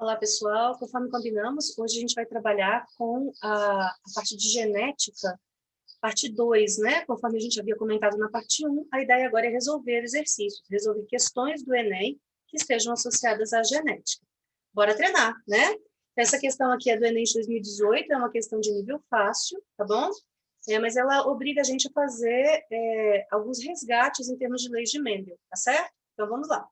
Olá, pessoal. Conforme combinamos, hoje a gente vai trabalhar com a parte de genética, parte 2, né? Conforme a gente havia comentado na parte 1, a ideia agora é resolver exercícios, resolver questões do Enem que estejam associadas à genética. Bora treinar, né? Essa questão aqui é do Enem de 2018, é uma questão de nível fácil, tá bom? Mas ela obriga a gente a fazer alguns resgates em termos de leis de Mendel, tá certo? Então, vamos lá.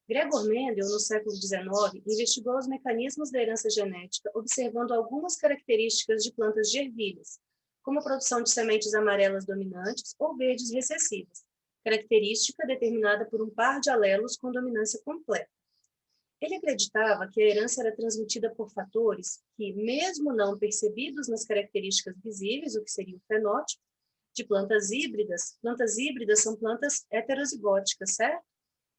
Gregor Mendel, no século XIX, investigou os mecanismos da herança genética, observando algumas características de plantas de ervilhas, como a produção de sementes amarelas dominantes ou verdes recessivas, característica determinada por um par de alelos com dominância completa. Ele acreditava que a herança era transmitida por fatores que, mesmo não percebidos nas características visíveis, o que seria o fenótipo, de plantas híbridas são plantas heterozigóticas, certo?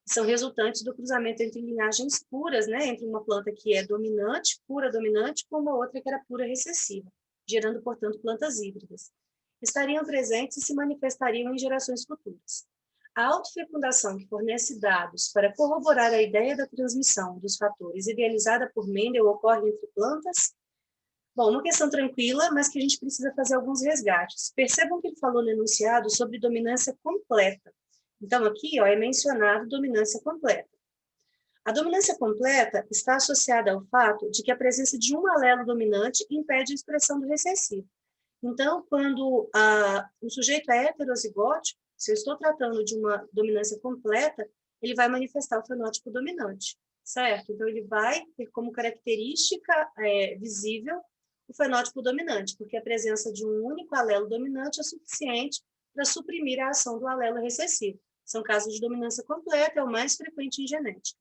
São resultantes do cruzamento entre linhagens puras, né, entre uma planta que é dominante, pura dominante, com uma outra que era pura recessiva, gerando, portanto, plantas híbridas. Estariam presentes e se manifestariam em gerações futuras. A autofecundação, que fornece dados para corroborar a ideia da transmissão dos fatores idealizada por Mendel, ocorre entre plantas? Bom, uma questão tranquila, mas que a gente precisa fazer alguns resgates. Percebam que ele falou no enunciado sobre dominância completa. Então, aqui é mencionado dominância completa. A dominância completa está associada ao fato de que a presença de um alelo dominante impede a expressão do recessivo. Então, quando o sujeito é heterozigótico, se eu estou tratando de uma dominância completa, ele vai manifestar o fenótipo dominante, certo? Então, ele vai ter como característica visível o fenótipo dominante, porque a presença de um único alelo dominante é suficiente para suprimir a ação do alelo recessivo. São casos de dominância completa, é o mais frequente em genética.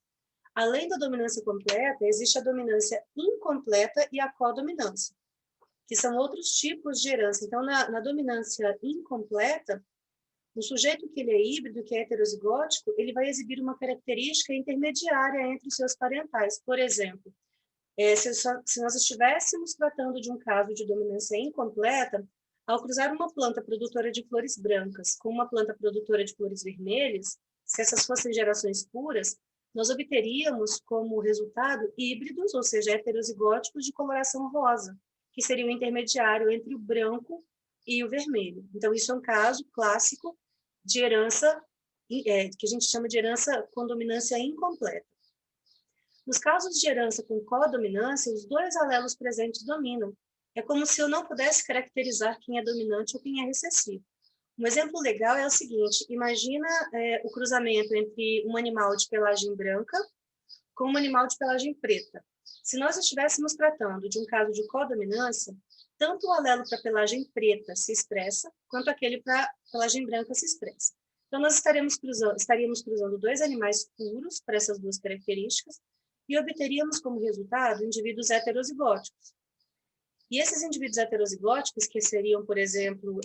Além da dominância completa, existe a dominância incompleta e a codominância, que são outros tipos de herança. Então, na dominância incompleta, o sujeito que ele é híbrido, que é heterozigótico, ele vai exibir uma característica intermediária entre os seus parentais. Por exemplo, se nós estivéssemos tratando de um caso de dominância incompleta, ao cruzar uma planta produtora de flores brancas com uma planta produtora de flores vermelhas, se essas fossem gerações puras, nós obteríamos como resultado híbridos, ou seja, heterozigóticos de coloração rosa, que seria o intermediário entre o branco e o vermelho. Então, isso é um caso clássico de herança, que a gente chama de herança com dominância incompleta. Nos casos de herança com codominância, os dois alelos presentes dominam. É como se eu não pudesse caracterizar quem é dominante ou quem é recessivo. Um exemplo legal é o seguinte: imagina o cruzamento entre um animal de pelagem branca com um animal de pelagem preta. Se nós estivéssemos tratando de um caso de codominância, tanto o alelo para pelagem preta se expressa, quanto aquele para pelagem branca se expressa. Então, nós estaríamos cruzando dois animais puros para essas duas características e obteríamos como resultado indivíduos heterozigóticos. E esses indivíduos heterozigóticos, que seriam, por exemplo,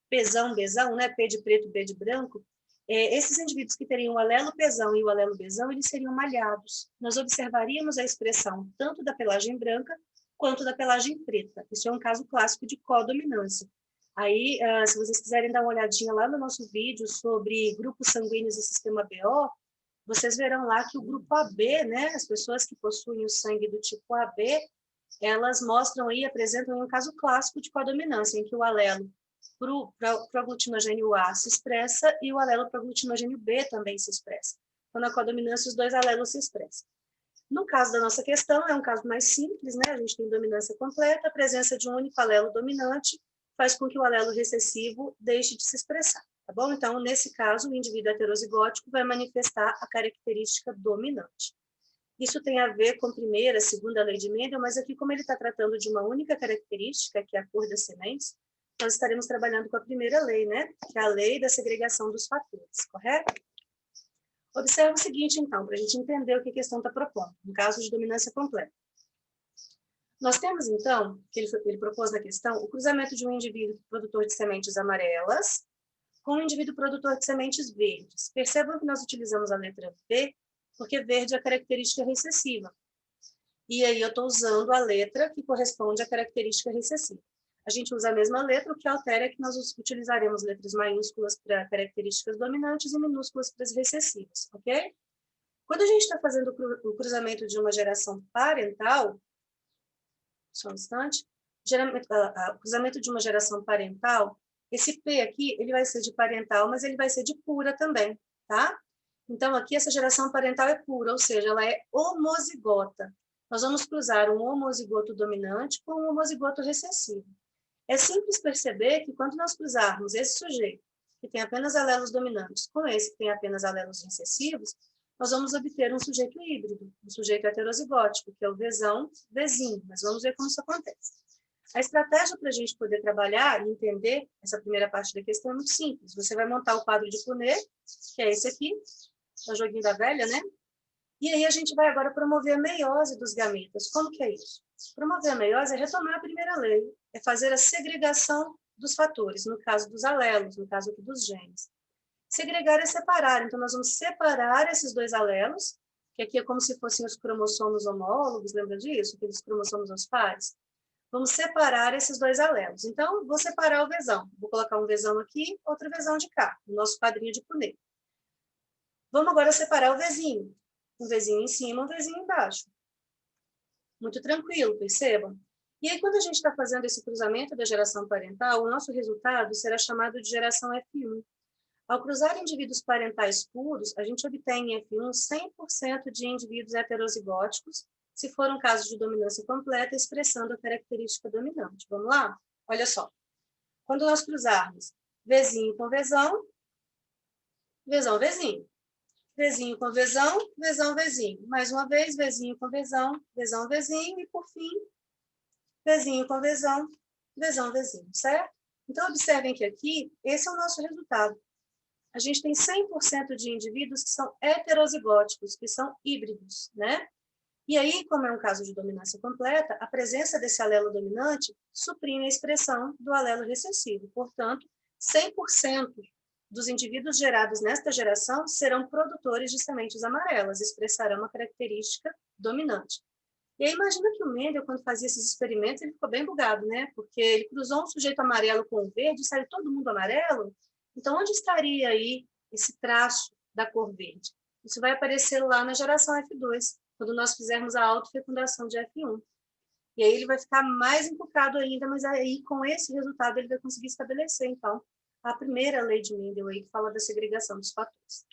Pzão, Bzão, né? P de preto, B de branco, esses indivíduos que teriam o alelo Pzão e o alelo Bzão, eles seriam malhados. Nós observaríamos a expressão tanto da pelagem branca quanto da pelagem preta. Isso é um caso clássico de codominância. Aí, se vocês quiserem dar uma olhadinha lá no nosso vídeo sobre grupos sanguíneos e sistema BO, vocês verão lá que o grupo AB, né, as pessoas que possuem o sangue do tipo AB, elas mostram aí, apresentam um caso clássico de codominância, em que o alelo para o aglutinogênio A se expressa e o alelo para o aglutinogênio B também se expressa. Então, na codominância, os dois alelos se expressam. No caso da nossa questão, é um caso mais simples, né? A gente tem dominância completa, a presença de um único alelo dominante faz com que o alelo recessivo deixe de se expressar, tá bom? Então, nesse caso, o indivíduo heterozigótico vai manifestar a característica dominante. Isso tem a ver com a primeira, segunda lei de Mendel, mas aqui, como ele está tratando de uma única característica, que é a cor das sementes, nós estaremos trabalhando com a primeira lei, né? Que é a lei da segregação dos fatores, correto? Observe o seguinte, então, para a gente entender o que a questão está propondo, no caso de dominância completa. Nós temos, então, que ele propôs na questão, o cruzamento de um indivíduo produtor de sementes amarelas com um indivíduo produtor de sementes verdes. Percebam que nós utilizamos a letra V, porque verde é a característica recessiva. E aí eu estou usando a letra que corresponde à característica recessiva. A gente usa a mesma letra, o que altera é que nós utilizaremos letras maiúsculas para características dominantes e minúsculas para as recessivas, ok? Quando a gente está fazendo o cruzamento de uma geração parental, só um instante, o cruzamento de uma geração parental, esse P aqui, ele vai ser de parental, mas ele vai ser de pura também, tá? Então, aqui essa geração parental é pura, ou seja, ela é homozigota. Nós vamos cruzar um homozigoto dominante com um homozigoto recessivo. É simples perceber que quando nós cruzarmos esse sujeito, que tem apenas alelos dominantes, com esse que tem apenas alelos recessivos, nós vamos obter um sujeito híbrido, um sujeito heterozigótico, que é o Vzão, Vzinho. Mas vamos ver como isso acontece. A estratégia para a gente poder trabalhar e entender essa primeira parte da questão é muito simples. Você vai montar o quadro de Punnett, que é esse aqui, é o joguinho da velha, né? E aí a gente vai agora promover a meiose dos gametas. Como que é isso? Promover a meiose é retomar a primeira lei, é fazer a segregação dos fatores, no caso dos alelos, no caso aqui dos genes. Segregar é separar, então nós vamos separar esses dois alelos, que aqui é como se fossem os cromossomos homólogos, lembra disso? Aqueles cromossomos aos pares. Vamos separar esses dois alelos. Então, vou separar o Vzão. Vou colocar um Vzão aqui, outro Vzão de cá, no nosso quadrinho de Punnett. Vamos agora separar o Vzinho. Um Vzinho em cima, um Vzinho embaixo. Muito tranquilo, percebam? E aí, quando a gente está fazendo esse cruzamento da geração parental, o nosso resultado será chamado de geração F1. Ao cruzar indivíduos parentais puros, a gente obtém em F1 100% de indivíduos heterozigóticos, se for um caso de dominância completa, expressando a característica dominante. Vamos lá? Olha só. Quando nós cruzarmos Vzinho com Vzão, Vzão, Vzinho. Vzinho com Vzão, Vzão, Vzinho. Mais uma vez, Vzinho com Vzão, Vzão, Vzinho. E, por fim, Vzinho com Vzão, Vzão, Vzinho. Certo? Então, observem que aqui, esse é o nosso resultado. A gente tem 100% de indivíduos que são heterozigóticos, que são híbridos, né? E aí, como é um caso de dominância completa, a presença desse alelo dominante suprime a expressão do alelo recessivo. Portanto, 100% dos indivíduos gerados nesta geração serão produtores de sementes amarelas, expressarão uma característica dominante. E aí, imagina que o Mendel, quando fazia esses experimentos, ele ficou bem bugado, né? Porque ele cruzou um sujeito amarelo com um verde e saiu todo mundo amarelo. Então, onde estaria aí esse traço da cor verde? Isso vai aparecer lá na geração F2, quando nós fizermos a autofecundação de F1. E aí ele vai ficar mais encucado ainda, mas aí com esse resultado ele vai conseguir estabelecer, então, a primeira lei de Mendel aí, que fala da segregação dos fatores.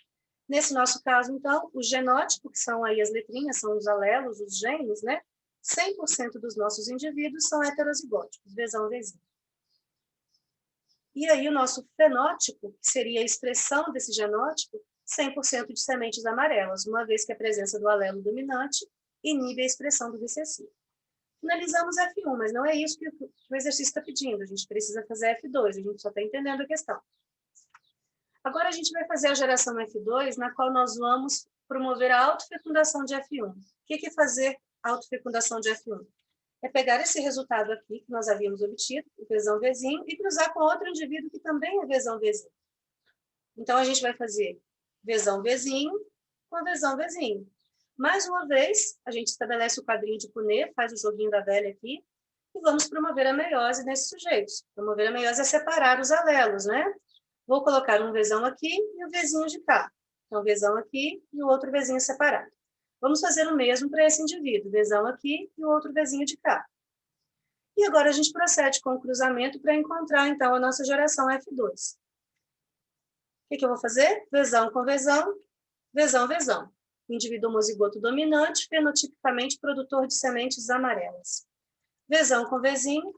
Nesse nosso caso, então, o genótipo, que são aí as letrinhas, são os alelos, os genes, né? 100% dos nossos indivíduos são heterozigóticos, Vzão, Vzinho. E aí o nosso fenótipo, que seria a expressão desse genótipo, 100% de sementes amarelas, uma vez que a presença do alelo dominante inibe a expressão do recessivo. Finalizamos F1, mas não é isso que o exercício está pedindo. A gente precisa fazer F2, a gente só está entendendo a questão. Agora a gente vai fazer a geração F2, na qual nós vamos promover a autofecundação de F1. O que é fazer a autofecundação de F1? É pegar esse resultado aqui, que nós havíamos obtido, o Vzão, Vzinho, e cruzar com outro indivíduo que também é Vzão, Vzinho. Então, a gente vai fazer Vzão, Vzinho com Vzão, Vzinho. Mais uma vez, a gente estabelece o quadrinho de Punnett, faz o joguinho da velha aqui, e vamos promover a meiose nesses sujeitos. Promover a meiose é separar os alelos, né? Vou colocar um Vzão aqui e um Vzinho de cá. Então, Vzão aqui e o outro Vzinho separado. Vamos fazer o mesmo para esse indivíduo, Vzão aqui e o outro Vzinho de cá. E agora a gente procede com o cruzamento para encontrar, então, a nossa geração F2. O que eu vou fazer? Vzão com Vzão, Vzão, Vzão. Indivíduo homozigoto dominante, fenotipicamente produtor de sementes amarelas. Vzão com Vzinho,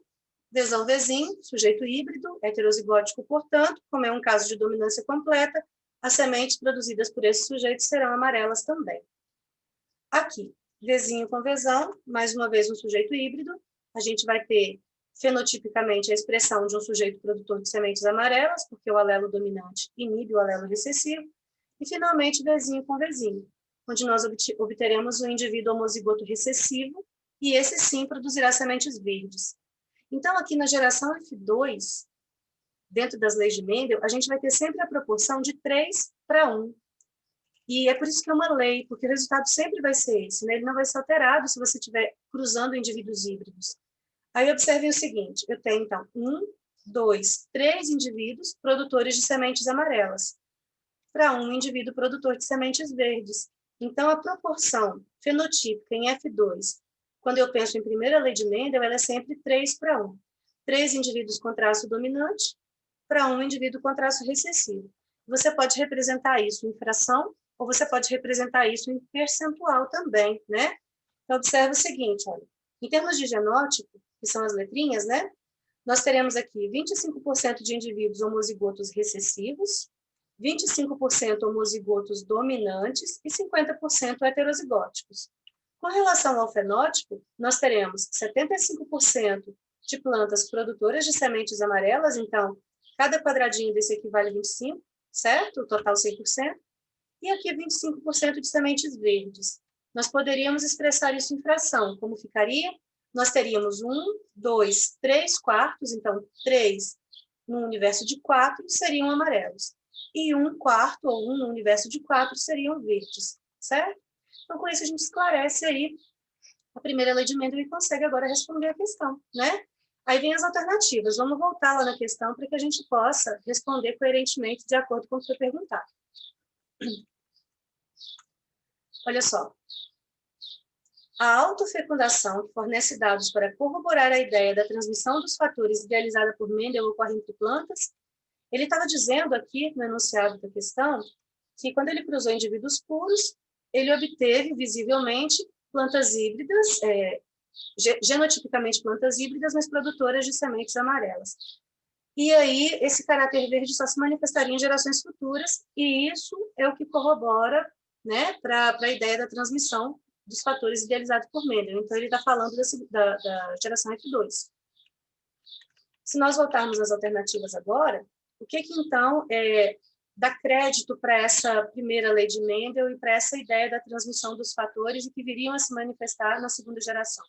Vzão, Vzinho, sujeito híbrido, heterozigótico, portanto, como é um caso de dominância completa, as sementes produzidas por esse sujeito serão amarelas também. Aqui, Vzinho com Vzão, mais uma vez um sujeito híbrido, a gente vai ter fenotipicamente a expressão de um sujeito produtor de sementes amarelas, porque o alelo dominante inibe o alelo recessivo, e finalmente Vzinho com Vzinho, onde nós obteremos um indivíduo homozigoto recessivo, e esse sim produzirá sementes verdes. Então, aqui na geração F2, dentro das leis de Mendel, a gente vai ter sempre a proporção de 3 para 1. E é por isso que é uma lei, porque o resultado sempre vai ser esse, né? Ele não vai ser alterado se você estiver cruzando indivíduos híbridos. Aí observem o seguinte, eu tenho, então, 1, 2, 3 indivíduos produtores de sementes amarelas, para um indivíduo produtor de sementes verdes. Então, a proporção fenotípica em F2, quando eu penso em primeira lei de Mendel, ela é sempre 3:1. 3 indivíduos com traço dominante para 1 indivíduo com traço recessivo. Você pode representar isso em fração, ou você pode representar isso em percentual também, né? Então, observa o seguinte, olha, em termos de genótipo, que são as letrinhas, né? Nós teremos aqui 25% de indivíduos homozigotos recessivos, 25% homozigotos dominantes e 50% heterozigóticos. Com relação ao fenótipo, nós teremos 75% de plantas produtoras de sementes amarelas, então, cada quadradinho desse equivale a 25, certo? O total 100%. E aqui 25% de sementes verdes. Nós poderíamos expressar isso em fração. Como ficaria? Nós teríamos 1, 2, 3 quartos, então 3 no universo de 4 seriam amarelos. E 1 quarto, ou 1 no universo de 4, seriam verdes, certo? Então, com isso, a gente esclarece aí a primeira lei de Mendel e consegue agora responder a questão, né? Aí vem as alternativas. Vamos voltar lá na questão para que a gente possa responder coerentemente de acordo com o que foi perguntado. Olha só. A autofecundação, que fornece dados para corroborar a ideia da transmissão dos fatores idealizada por Mendel ocorre entre plantas. Ele estava dizendo aqui, no enunciado da questão, que quando ele cruzou indivíduos puros, ele obteve, visivelmente, plantas híbridas, genotipicamente plantas híbridas, mas produtoras de sementes amarelas. E aí, esse caráter verde só se manifestaria em gerações futuras, e isso é o que corrobora, né, para a ideia da transmissão dos fatores idealizados por Mendel. Então, ele está falando da geração F2. Se nós voltarmos às alternativas agora, o que então dá crédito para essa primeira lei de Mendel e para essa ideia da transmissão dos fatores e que viriam a se manifestar na segunda geração?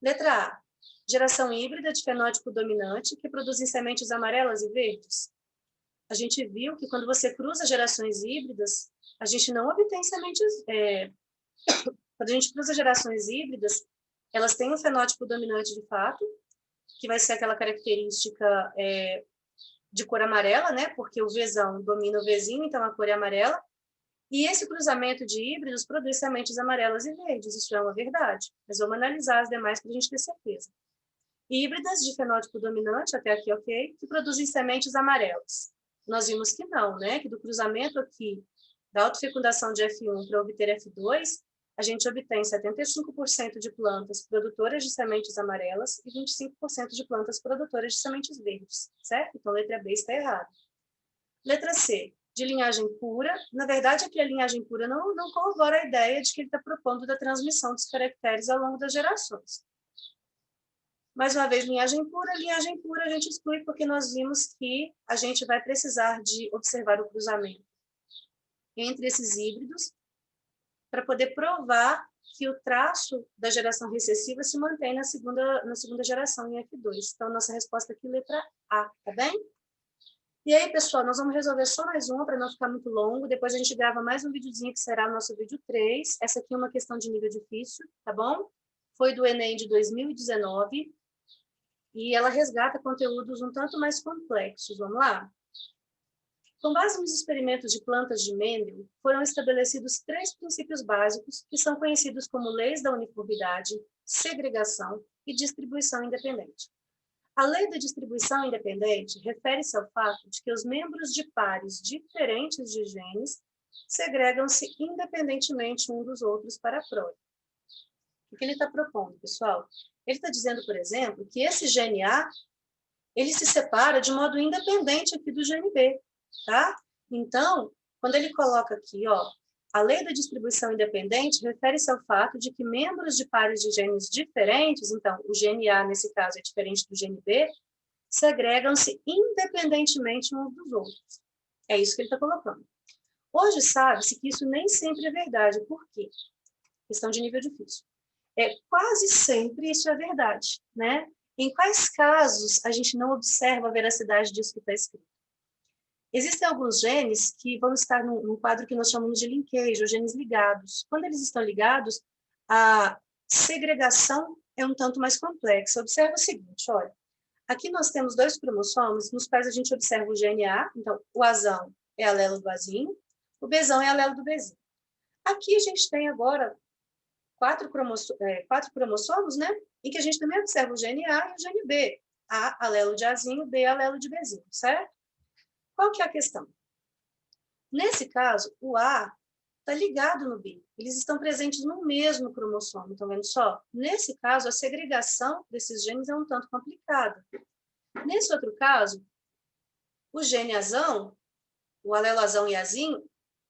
Letra A. Geração híbrida de fenótipo dominante que produzem sementes amarelas e verdes. A gente viu que quando você cruza gerações híbridas, a gente não obtém sementes... Quando a gente cruza gerações híbridas, elas têm um fenótipo dominante de fato, que vai ser aquela característica de cor amarela, né? Porque o Vzão domina o Vzinho, então a cor é amarela. E esse cruzamento de híbridos produz sementes amarelas e verdes, isso é uma verdade. Mas vamos analisar as demais para a gente ter certeza. Híbridas de fenótipo dominante, até aqui ok, que produzem sementes amarelas. Nós vimos que não, né? Que do cruzamento aqui da autofecundação de F1 para obter F2, a gente obtém 75% de plantas produtoras de sementes amarelas e 25% de plantas produtoras de sementes verdes, certo? Então, letra B está errada. Letra C, de linhagem pura. Na verdade, aqui a linhagem pura não corrobora a ideia de que ele está propondo da transmissão dos caracteres ao longo das gerações. Mais uma vez, linhagem pura a gente exclui porque nós vimos que a gente vai precisar de observar o cruzamento entre esses híbridos para poder provar que o traço da geração recessiva se mantém na segunda geração, em F2. Então, nossa resposta aqui, letra A, tá bem? E aí, pessoal, nós vamos resolver só mais uma para não ficar muito longo. Depois a gente grava mais um videozinho que será o nosso vídeo 3. Essa aqui é uma questão de nível difícil, tá bom? Foi do Enem de 2019 e ela resgata conteúdos um tanto mais complexos. Vamos lá? Com base nos experimentos de plantas de Mendel, foram estabelecidos 3 princípios básicos que são conhecidos como leis da uniformidade, segregação e distribuição independente. A lei da distribuição independente refere-se ao fato de que os membros de pares diferentes de genes segregam-se independentemente um dos outros para a prole. O que ele está propondo, pessoal? Ele está dizendo, por exemplo, que esse gene A ele se separa de modo independente aqui do gene B. Tá? Então, quando ele coloca aqui, ó, a lei da distribuição independente refere-se ao fato de que membros de pares de genes diferentes, então o gene A, nesse caso, é diferente do gene B, segregam-se independentemente uns dos outros. É isso que ele está colocando. Hoje sabe-se que isso nem sempre é verdade. Por quê? Questão de nível difícil. Quase sempre isso é verdade, né? Em quais casos a gente não observa a veracidade disso que está escrito? Existem alguns genes que vão estar num quadro que nós chamamos de linkage, ou genes ligados. Quando eles estão ligados, a segregação é um tanto mais complexa. Observa o seguinte, olha, aqui nós temos 2 cromossomos nos quais a gente observa o gene A, então o Azão é alelo do Azinho, o Bzão é alelo do Bzinho. Aqui a gente tem agora quatro cromossomos, né? Em que a gente também observa o gene A e o gene B. A, alelo de Azinho, B, alelo de Bzinho, certo? Qual que é a questão? Nesse caso, o A está ligado no B. Eles estão presentes no mesmo cromossomo, estão vendo só? Nesse caso, a segregação desses genes é um tanto complicada. Nesse outro caso, o gene azão, o alelo azão e azinho,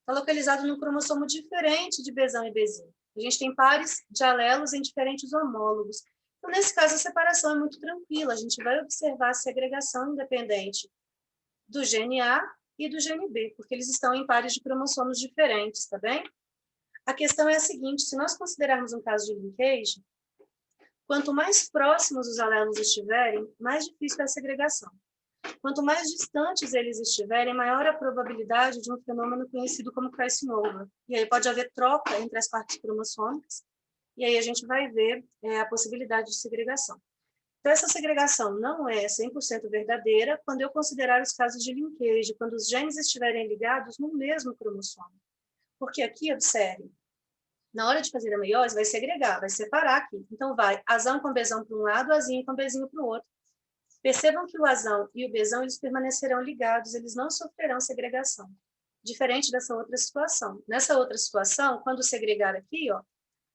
está localizado num cromossomo diferente de Bzão e Bzinho. A gente tem pares de alelos em diferentes homólogos. Então, nesse caso, a separação é muito tranquila. A gente vai observar a segregação independente do gene A e do gene B, porque eles estão em pares de cromossomos diferentes, tá bem? A questão é a seguinte, se nós considerarmos um caso de linkage, quanto mais próximos os alelos estiverem, mais difícil é a segregação. Quanto mais distantes eles estiverem, maior a probabilidade de um fenômeno conhecido como crossing over. E aí pode haver troca entre as partes cromossômicas, e aí a gente vai ver a possibilidade de segregação. Então, essa segregação não é 100% verdadeira quando eu considerar os casos de linkage, quando os genes estiverem ligados no mesmo cromossomo. Porque aqui, observe, na hora de fazer a meiose, vai segregar, vai separar aqui. Então, vai azão com bezão para um lado, azinho com bezinho para o outro. Percebam que o azão e o bezão eles permanecerão ligados, eles não sofrerão segregação. Diferente dessa outra situação. Nessa outra situação, quando segregar aqui, ó,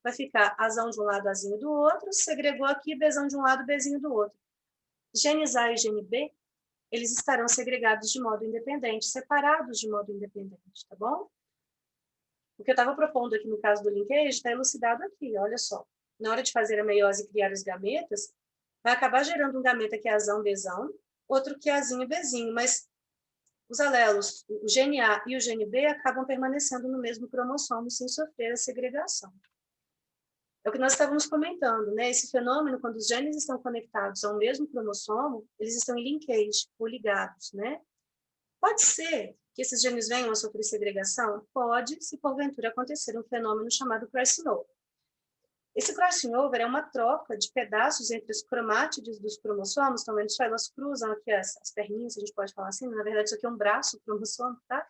vai ficar azão de um lado, azinho do outro, segregou aqui, bezão de um lado, bezinho do outro. Genes A e gene B, eles estarão segregados de modo independente, separados de modo independente, tá bom? O que eu estava propondo aqui no caso do linkage está elucidado aqui, olha só. Na hora de fazer a meiose e criar os gametas, vai acabar gerando um gameta que é azão, bezão, outro que é azinho, bezinho, mas os alelos, o gene A e o gene B, acabam permanecendo no mesmo cromossomo sem sofrer a segregação. É o que nós estávamos comentando, né? Esse fenômeno, quando os genes estão conectados ao mesmo cromossomo, eles estão em linkage, ou ligados, né? Pode ser que esses genes venham a sofrer segregação? Pode, se porventura acontecer um fenômeno chamado crossing over. Esse crossing over é uma troca de pedaços entre os cromátides dos cromossomos, estão vendo só? Elas cruzam aqui as perninhas, a gente pode falar assim, na verdade isso aqui é um braço cromossomo, tá?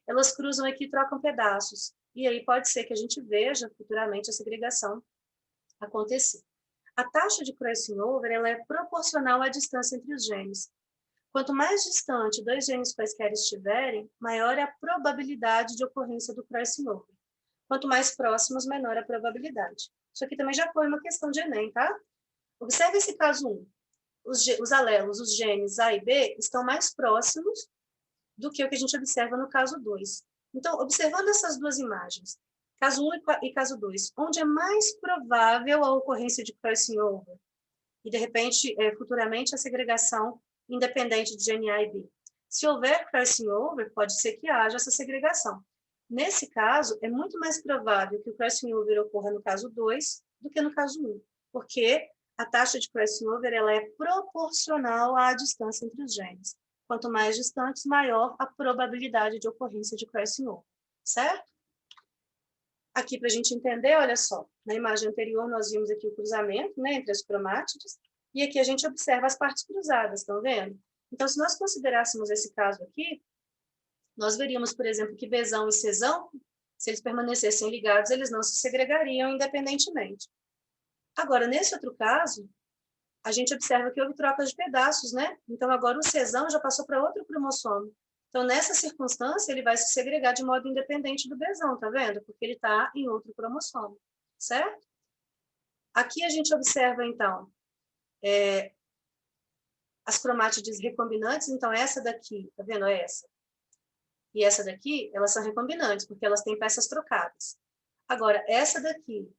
Elas cruzam aqui e trocam pedaços. E aí pode ser que a gente veja futuramente a segregação acontecer. A taxa de crossing over ela é proporcional à distância entre os genes. Quanto mais distante dois genes quaisquer estiverem, maior é a probabilidade de ocorrência do crossing over. Quanto mais próximos, menor a probabilidade. Isso aqui também já foi uma questão de Enem, tá? Observe esse caso 1. Os alelos, os genes A e B, estão mais próximos do que o que a gente observa no caso 2. Então, observando essas duas imagens, caso 1 e caso 2, onde é mais provável a ocorrência de crossing over e, de repente, futuramente, a segregação independente de gene A e B. Se houver crossing over, pode ser que haja essa segregação. Nesse caso, é muito mais provável que o crossing over ocorra no caso 2 do que no caso 1, porque a taxa de crossing over ela é proporcional à distância entre os genes. Quanto mais distantes, maior a probabilidade de ocorrência de crossing over, certo? Aqui, para a gente entender, olha só, na imagem anterior nós vimos aqui o cruzamento, né, entre as cromátides, e aqui a gente observa as partes cruzadas, estão vendo? Então, se nós considerássemos esse caso aqui, nós veríamos, por exemplo, que Bzão e Czão, se eles permanecessem ligados, eles não se segregariam independentemente. Agora, nesse outro caso, a gente observa que houve troca de pedaços, né? Então, agora o Czão já passou para outro cromossomo. Então, nessa circunstância, ele vai se segregar de modo independente do Bzão, tá vendo? Porque ele está em outro cromossomo, certo? Aqui a gente observa, então, as cromátides recombinantes. Então, essa daqui, tá vendo? Essa. E essa daqui, elas são recombinantes, porque elas têm peças trocadas. Agora, essa daqui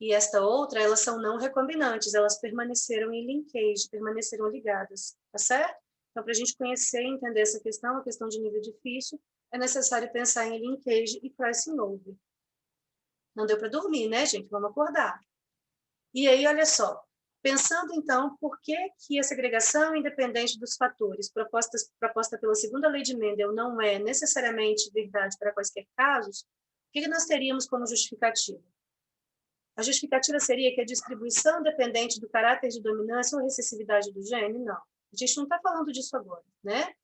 e esta outra, elas são não recombinantes, elas permaneceram em linkage, permaneceram ligadas, tá certo? Então, para a gente conhecer e entender essa questão, a questão de nível difícil, é necessário pensar em linkage e crossing over. Não deu para dormir, né, gente? Vamos acordar. E aí, olha só, pensando, então, por que a segregação independente dos fatores proposta pela segunda lei de Mendel não é necessariamente verdade para quaisquer casos, o que nós teríamos como justificativa? A justificativa seria que a distribuição dependente do caráter de dominância ou recessividade do gene? Não. A gente não está falando disso agora, né?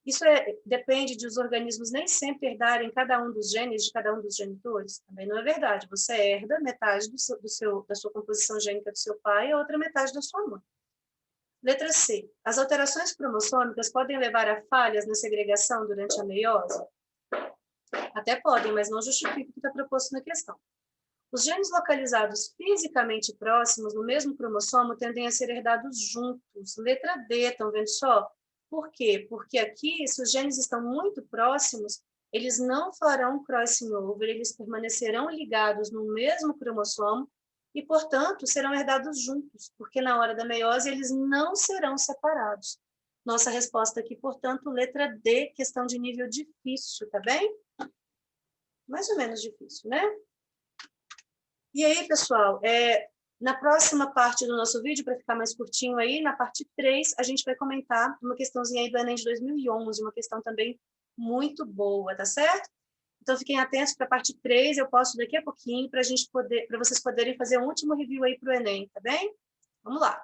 Isso depende de os organismos nem sempre herdarem cada um dos genes de cada um dos genitores? Também não é verdade. Você herda metade da sua composição gênica do seu pai e a outra metade da sua mãe. Letra C. As alterações cromossômicas podem levar a falhas na segregação durante a meiose? Até podem, mas não justifica o que está proposto na questão. Os genes localizados fisicamente próximos no mesmo cromossomo tendem a ser herdados juntos. Letra D, estão vendo só? Por quê? Porque aqui, se os genes estão muito próximos, eles não farão crossing over, eles permanecerão ligados no mesmo cromossomo e, portanto, serão herdados juntos, porque na hora da meiose eles não serão separados. Nossa resposta aqui, portanto, letra D, questão de nível difícil, tá bem? Mais ou menos difícil, né? E aí, pessoal, na próxima parte do nosso vídeo, para ficar mais curtinho aí, na parte 3, a gente vai comentar uma questãozinha aí do Enem de 2011, uma questão também muito boa, tá certo? Então, fiquem atentos para a parte 3, eu posto daqui a pouquinho, para vocês poderem fazer um último review aí para o Enem, tá bem? Vamos lá.